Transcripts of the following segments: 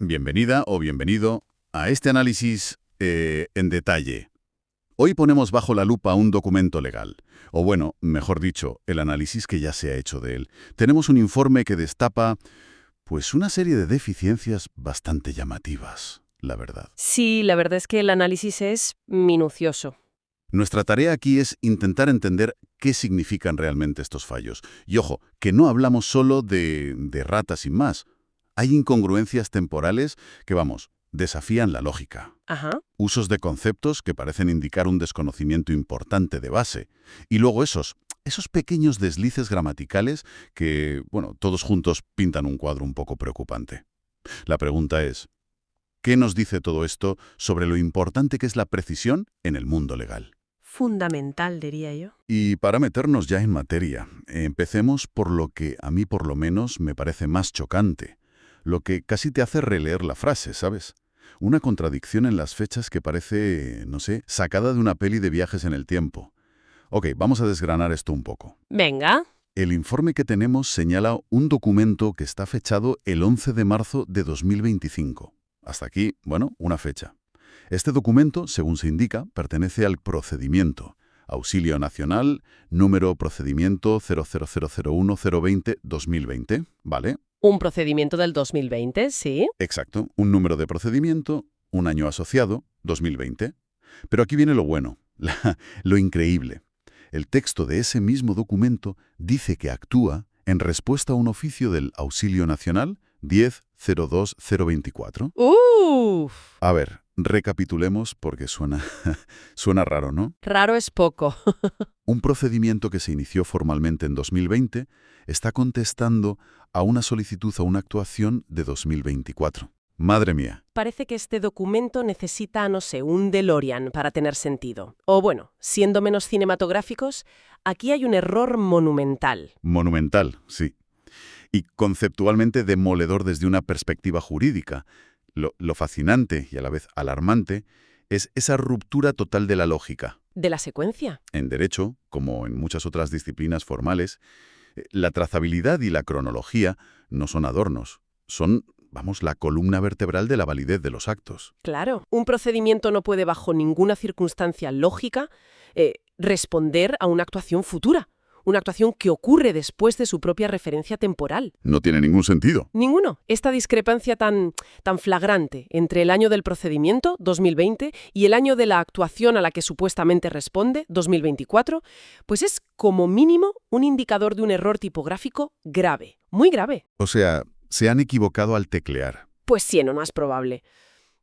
Bienvenida o bienvenido a este análisis en detalle. Hoy ponemos bajo la lupa un documento legal, o bueno, mejor dicho, el análisis que ya se ha hecho de él. Tenemos un informe que destapa, pues, una serie de deficiencias bastante llamativas, la verdad. Sí, la verdad es que el análisis es minucioso. Nuestra tarea aquí es intentar entender qué significan realmente estos fallos. Y ojo, que no hablamos solo de ratas sin más. Hay incongruencias temporales que, vamos, desafían la lógica. Ajá. Usos de conceptos que parecen indicar un desconocimiento importante de base. Y luego esos pequeños deslices gramaticales que, bueno, todos juntos pintan un cuadro un poco preocupante. La pregunta es, ¿qué nos dice todo esto sobre lo importante que es la precisión en el mundo legal? Fundamental, diría yo. Y para meternos ya en materia, empecemos por lo que a mí por lo menos me parece más chocante, lo que casi te hace releer la frase, ¿sabes? Una contradicción en las fechas que parece, no sé, sacada de una peli de viajes en el tiempo. Ok, vamos a desgranar esto un poco. Venga. El informe que tenemos señala un documento que está fechado el 11 de marzo de 2025. Hasta aquí, bueno, una fecha. Este documento, según se indica, pertenece al procedimiento. Auxilio Nacional, número procedimiento 0001020-2020, ¿vale? Un procedimiento del 2020, sí. Exacto, un número de procedimiento, un año asociado, 2020. Pero aquí viene lo bueno, lo increíble. El texto de ese mismo documento dice que actúa en respuesta a un oficio del Auxilio Nacional 10-02-024. ¡Uf! A ver, recapitulemos porque suena raro, ¿no? Raro es poco. Un procedimiento que se inició formalmente en 2020 está contestando a una solicitud a una actuación de 2024. Madre mía. Parece que este documento necesita, no sé, un DeLorean para tener sentido. O bueno, siendo menos cinematográficos, aquí hay un error monumental. Monumental, sí. Y conceptualmente demoledor desde una perspectiva jurídica. Lo fascinante y a la vez alarmante es esa ruptura total de la lógica. ¿De la secuencia? En derecho, como en muchas otras disciplinas formales, la trazabilidad y la cronología no son adornos, son, vamos, la columna vertebral de la validez de los actos. Claro. Un procedimiento no puede, bajo ninguna circunstancia lógica, responder a una actuación futura. Una actuación que ocurre después de su propia referencia temporal. No tiene ningún sentido. Ninguno. Esta discrepancia tan flagrante entre el año del procedimiento, 2020, y el año de la actuación a la que supuestamente responde, 2024, pues es como mínimo un indicador de un error tipográfico grave, muy grave. O sea, se han equivocado al teclear. Pues sí, no más probable.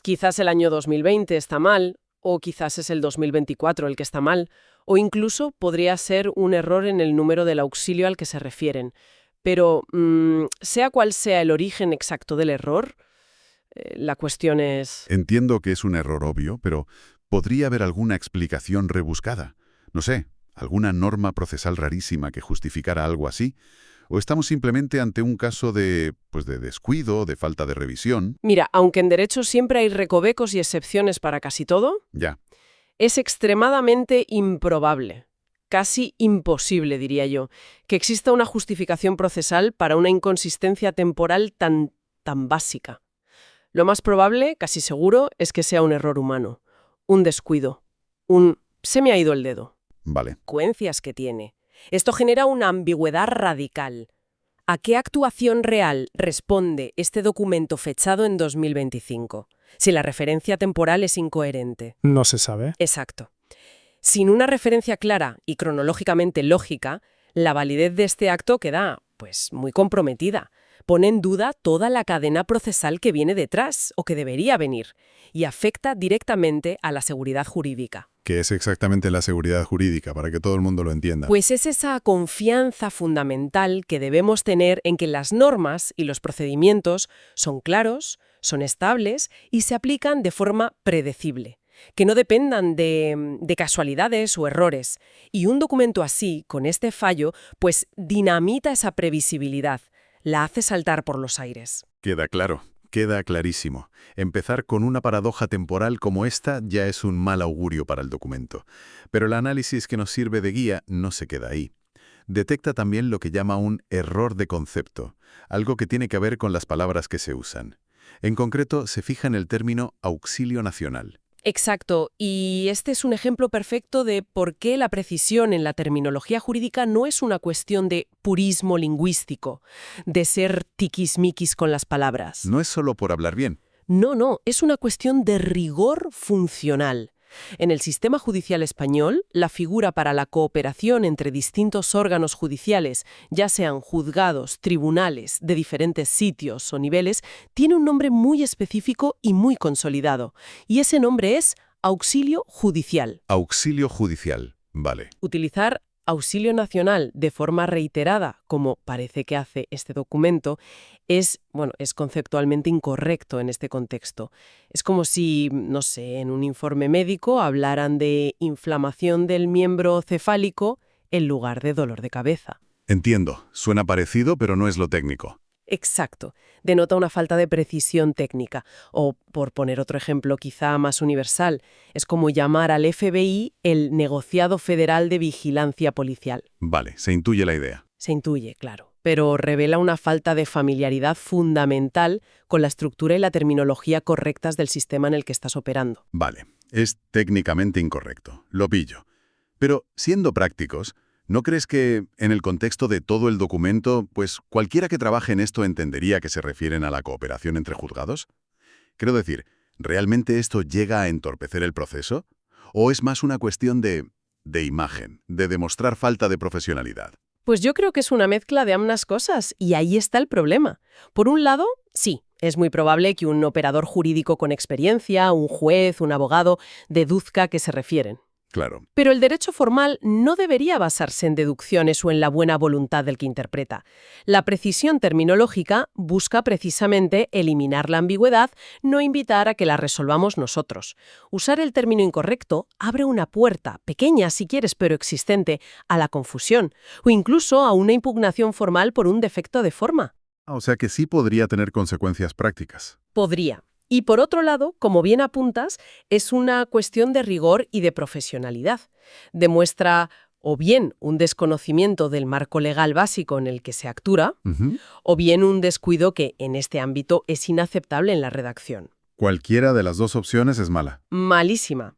Quizás el año 2020 está mal, o quizás es el 2024 el que está mal, o incluso podría ser un error en el número del auxilio al que se refieren. Pero, sea cual sea el origen exacto del error, la cuestión es... Entiendo que es un error obvio, pero ¿podría haber alguna explicación rebuscada? No sé, alguna norma procesal rarísima que justificara algo así. ¿O estamos simplemente ante un caso de descuido, de falta de revisión? Mira, aunque en derecho siempre hay recovecos y excepciones para casi todo, Ya. es extremadamente improbable, casi imposible, diría yo, que exista una justificación procesal para una inconsistencia temporal tan básica. Lo más probable, casi seguro, es que sea un error humano, un descuido, se me ha ido el dedo. Vale. Consecuencias que tiene. Esto genera una ambigüedad radical. ¿A qué actuación real responde este documento fechado en 2025? Si la referencia temporal es incoherente. No se sabe. Exacto. Sin una referencia clara y cronológicamente lógica, la validez de este acto queda, pues, muy comprometida. Pone en duda toda la cadena procesal que viene detrás, o que debería venir, y afecta directamente a la seguridad jurídica. ¿Qué es exactamente la seguridad jurídica, para que todo el mundo lo entienda? Pues es esa confianza fundamental que debemos tener en que las normas y los procedimientos son claros, son estables y se aplican de forma predecible, que no dependan de casualidades o errores. Y un documento así, con este fallo, pues dinamita esa previsibilidad, la hace saltar por los aires. Queda claro. Queda clarísimo. Empezar con una paradoja temporal como esta ya es un mal augurio para el documento. Pero el análisis que nos sirve de guía no se queda ahí. Detecta también lo que llama un error de concepto, algo que tiene que ver con las palabras que se usan. En concreto, se fija en el término auxilio nacional. Exacto, y este es un ejemplo perfecto de por qué la precisión en la terminología jurídica no es una cuestión de purismo lingüístico, de ser tiquismiquis con las palabras. No es solo por hablar bien. No, es una cuestión de rigor funcional. En el sistema judicial español, la figura para la cooperación entre distintos órganos judiciales, ya sean juzgados, tribunales, de diferentes sitios o niveles, tiene un nombre muy específico y muy consolidado. Y ese nombre es auxilio judicial. Auxilio judicial. Vale. Utilizar auxilio nacional de forma reiterada, como parece que hace este documento, es conceptualmente incorrecto en este contexto. Es como si, no sé, en un informe médico hablaran de inflamación del miembro cefálico en lugar de dolor de cabeza. Entiendo. Suena parecido, pero no es lo técnico. Exacto. Denota una falta de precisión técnica. O, por poner otro ejemplo quizá más universal, es como llamar al FBI el negociado federal de vigilancia policial. Vale, se intuye la idea. Se intuye, claro, pero revela una falta de familiaridad fundamental con la estructura y la terminología correctas del sistema en el que estás operando. Vale, es técnicamente incorrecto. Lo pillo. Pero, siendo prácticos, ¿no crees que, en el contexto de todo el documento, pues cualquiera que trabaje en esto entendería que se refieren a la cooperación entre juzgados? Quiero decir, ¿realmente esto llega a entorpecer el proceso? ¿O es más una cuestión de imagen, de demostrar falta de profesionalidad? Pues yo creo que es una mezcla de ambas cosas, y ahí está el problema. Por un lado, sí, es muy probable que un operador jurídico con experiencia, un juez, un abogado, deduzca a qué se refieren. Claro. Pero el derecho formal no debería basarse en deducciones o en la buena voluntad del que interpreta. La precisión terminológica busca precisamente eliminar la ambigüedad, no invitar a que la resolvamos nosotros. Usar el término incorrecto abre una puerta, pequeña si quieres, pero existente, a la confusión, o incluso a una impugnación formal por un defecto de forma. O sea que sí podría tener consecuencias prácticas. Podría. Y por otro lado, como bien apuntas, es una cuestión de rigor y de profesionalidad. Demuestra o bien un desconocimiento del marco legal básico en el que se actúa, o bien un descuido que en este ámbito es inaceptable en la redacción. Cualquiera de las dos opciones es mala. Malísima.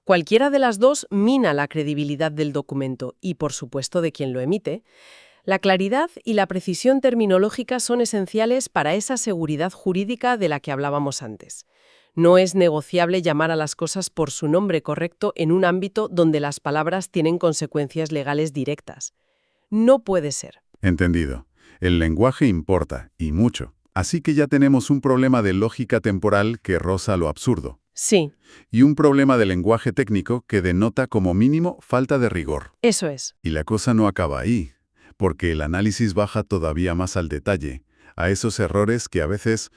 Cualquiera de las dos mina la credibilidad del documento y, por supuesto, de quien lo emite. La claridad y la precisión terminológica son esenciales para esa seguridad jurídica de la que hablábamos antes. No es negociable llamar a las cosas por su nombre correcto en un ámbito donde las palabras tienen consecuencias legales directas. No puede ser. Entendido. El lenguaje importa, y mucho. Así que ya tenemos un problema de lógica temporal que roza lo absurdo. Sí, Y un problema de lenguaje técnico que denota como mínimo falta de rigor. eso es. Y la cosa no acaba ahí, porque el análisis baja todavía más al detalle, a esos errores que a veces,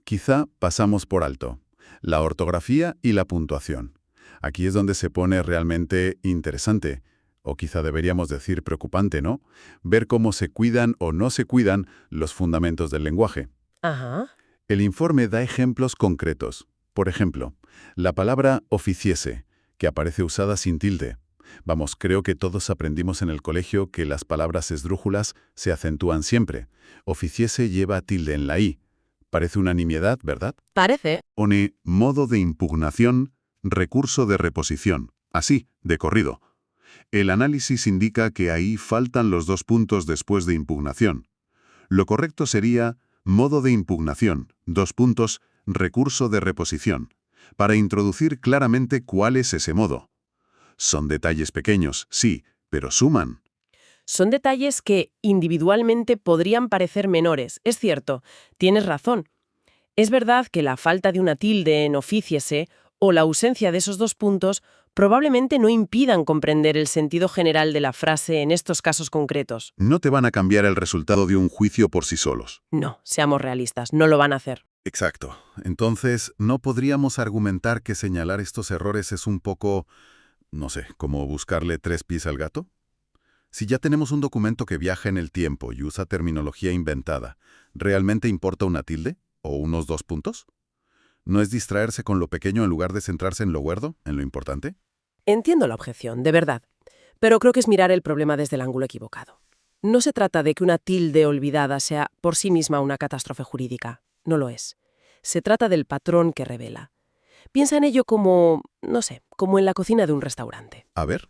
quizá pasamos por alto. La ortografía y la puntuación. Aquí es donde se pone realmente interesante, o quizá deberíamos decir preocupante, ¿no? Ver cómo se cuidan o no se cuidan los fundamentos del lenguaje. Ajá. El informe da ejemplos concretos. Por ejemplo, la palabra oficiese, que aparece usada sin tilde. Vamos, creo que todos aprendimos en el colegio que las palabras esdrújulas se acentúan siempre. Oficiese lleva tilde en la i. Parece una nimiedad, ¿verdad? Parece. Pone modo de impugnación, recurso de reposición. Así, de corrido. El análisis indica que ahí faltan los dos puntos después de impugnación. Lo correcto sería modo de impugnación, recurso de reposición, para introducir claramente cuál es ese modo. Son detalles pequeños, sí, pero suman. Son detalles que individualmente podrían parecer menores. Es cierto, tienes razón. Es verdad que la falta de una tilde en oficiese o la ausencia de esos dos puntos probablemente no impidan comprender el sentido general de la frase en estos casos concretos. No te van a cambiar el resultado de un juicio por sí solos. No, seamos realistas, no lo van a hacer. Exacto. Entonces, ¿no podríamos argumentar que señalar estos errores es un poco, no sé, como buscarle tres pies al gato? Si ya tenemos un documento que viaja en el tiempo y usa terminología inventada, ¿realmente importa una tilde? ¿O unos dos puntos? ¿No es distraerse con lo pequeño en lugar de centrarse en lo gordo, en lo importante? Entiendo la objeción, de verdad, pero creo que es mirar el problema desde el ángulo equivocado. No se trata de que una tilde olvidada sea por sí misma una catástrofe jurídica, no lo es. Se trata del patrón que revela. Piensa en ello como, no sé, como en la cocina de un restaurante. A ver.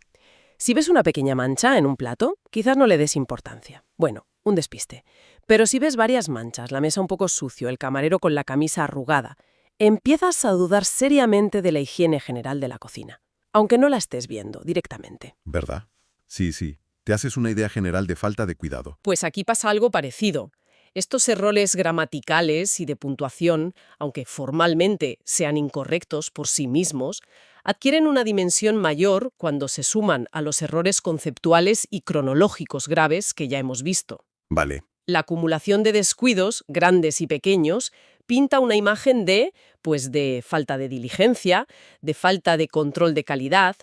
Si ves una pequeña mancha en un plato, quizás no le des importancia. Bueno, un despiste. Pero si ves varias manchas, la mesa un poco sucio, el camarero con la camisa arrugada, empiezas a dudar seriamente de la higiene general de la cocina, aunque no la estés viendo directamente. ¿Verdad? Sí, sí. Te haces una idea general de falta de cuidado. Pues aquí pasa algo parecido. Estos errores gramaticales y de puntuación, aunque formalmente sean incorrectos por sí mismos, adquieren una dimensión mayor cuando se suman a los errores conceptuales y cronológicos graves que ya hemos visto. Vale. La acumulación de descuidos, grandes y pequeños, pinta una imagen de falta de diligencia, de falta de control de calidad,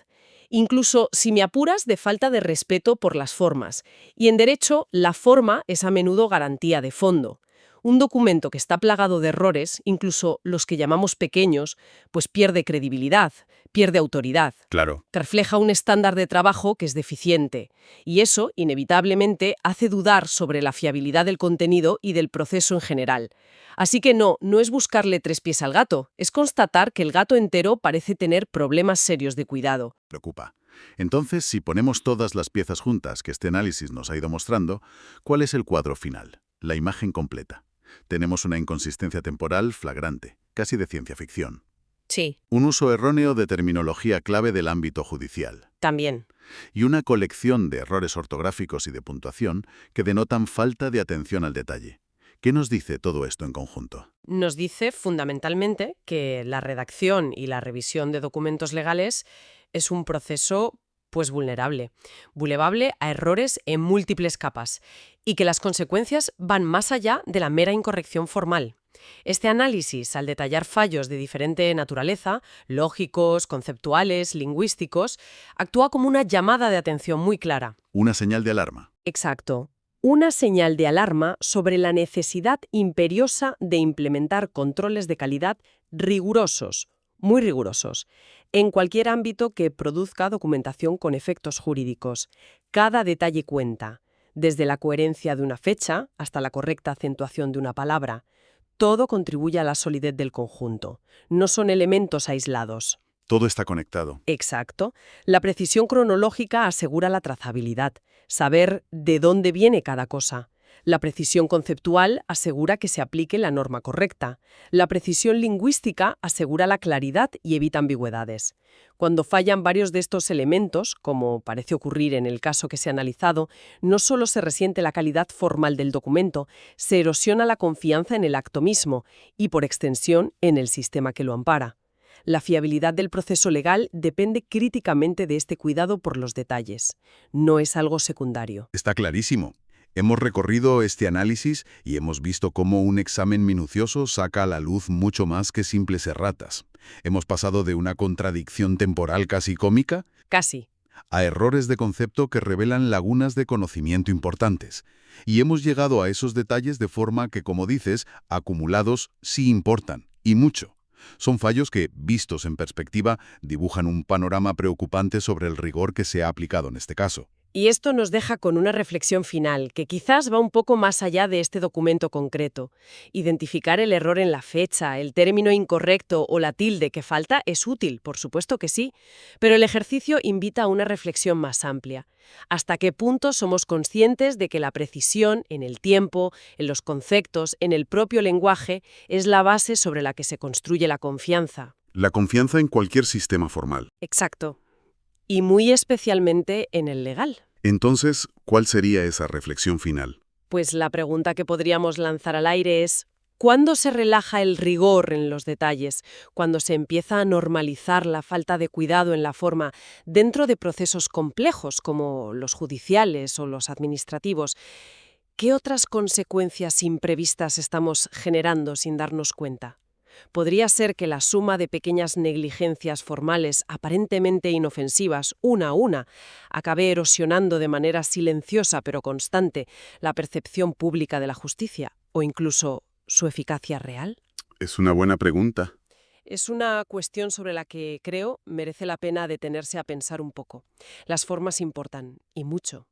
incluso, si me apuras, de falta de respeto por las formas. Y en derecho, la forma es a menudo garantía de fondo. Un documento que está plagado de errores, incluso los que llamamos pequeños, pues pierde credibilidad, pierde autoridad. Claro. Refleja un estándar de trabajo que es deficiente, y eso, inevitablemente, hace dudar sobre la fiabilidad del contenido y del proceso en general. Así que no es buscarle tres pies al gato, es constatar que el gato entero parece tener problemas serios de cuidado. Preocupa. Entonces, si ponemos todas las piezas juntas que este análisis nos ha ido mostrando, ¿cuál es el cuadro final? La imagen completa. Tenemos una inconsistencia temporal flagrante, casi de ciencia ficción. Sí, Un uso erróneo de terminología clave del ámbito judicial. también. Y una colección de errores ortográficos y de puntuación que denotan falta de atención al detalle. ¿Qué nos dice todo esto en conjunto? Nos dice fundamentalmente que la redacción y la revisión de documentos legales es un proceso pues vulnerable a errores en múltiples capas y que las consecuencias van más allá de la mera incorrección formal. Este análisis, al detallar fallos de diferente naturaleza, lógicos, conceptuales, lingüísticos, actúa como una llamada de atención muy clara. Una señal de alarma. Exacto. Una señal de alarma sobre la necesidad imperiosa de implementar controles de calidad rigurosos, muy rigurosos, en cualquier ámbito que produzca documentación con efectos jurídicos. Cada detalle cuenta, desde la coherencia de una fecha hasta la correcta acentuación de una palabra. Todo contribuye a la solidez del conjunto. No son elementos aislados. Todo está conectado. Exacto. La precisión cronológica asegura la trazabilidad, saber de dónde viene cada cosa. La precisión conceptual asegura que se aplique la norma correcta. La precisión lingüística asegura la claridad y evita ambigüedades. Cuando fallan varios de estos elementos, como parece ocurrir en el caso que se ha analizado, no solo se resiente la calidad formal del documento, se erosiona la confianza en el acto mismo y, por extensión, en el sistema que lo ampara. La fiabilidad del proceso legal depende críticamente de este cuidado por los detalles. No es algo secundario. Está clarísimo. Hemos recorrido este análisis y hemos visto cómo un examen minucioso saca a la luz mucho más que simples erratas. Hemos pasado de una contradicción temporal casi cómica Casi. a errores de concepto que revelan lagunas de conocimiento importantes. Y hemos llegado a esos detalles de forma que, como dices, acumulados sí importan, y mucho. Son fallos que, vistos en perspectiva, dibujan un panorama preocupante sobre el rigor que se ha aplicado en este caso. Y esto nos deja con una reflexión final, que quizás va un poco más allá de este documento concreto. Identificar el error en la fecha, el término incorrecto o la tilde que falta es útil, por supuesto que sí, pero el ejercicio invita a una reflexión más amplia. ¿Hasta qué punto somos conscientes de que la precisión en el tiempo, en los conceptos, en el propio lenguaje, es la base sobre la que se construye la confianza? La confianza en cualquier sistema formal. Exacto. Y muy especialmente en el legal. Entonces, ¿cuál sería esa reflexión final? Pues la pregunta que podríamos lanzar al aire es, ¿cuándo se relaja el rigor en los detalles? ¿Cuándo se empieza a normalizar la falta de cuidado en la forma dentro de procesos complejos como los judiciales o los administrativos? ¿Qué otras consecuencias imprevistas estamos generando sin darnos cuenta? Podría ser que la suma de pequeñas negligencias formales aparentemente inofensivas, una a una, acabe erosionando de manera silenciosa pero constante la percepción pública de la justicia, o incluso su eficacia real. Es una buena pregunta. Es una cuestión sobre la que, creo, merece la pena detenerse a pensar un poco. Las formas importan, y mucho.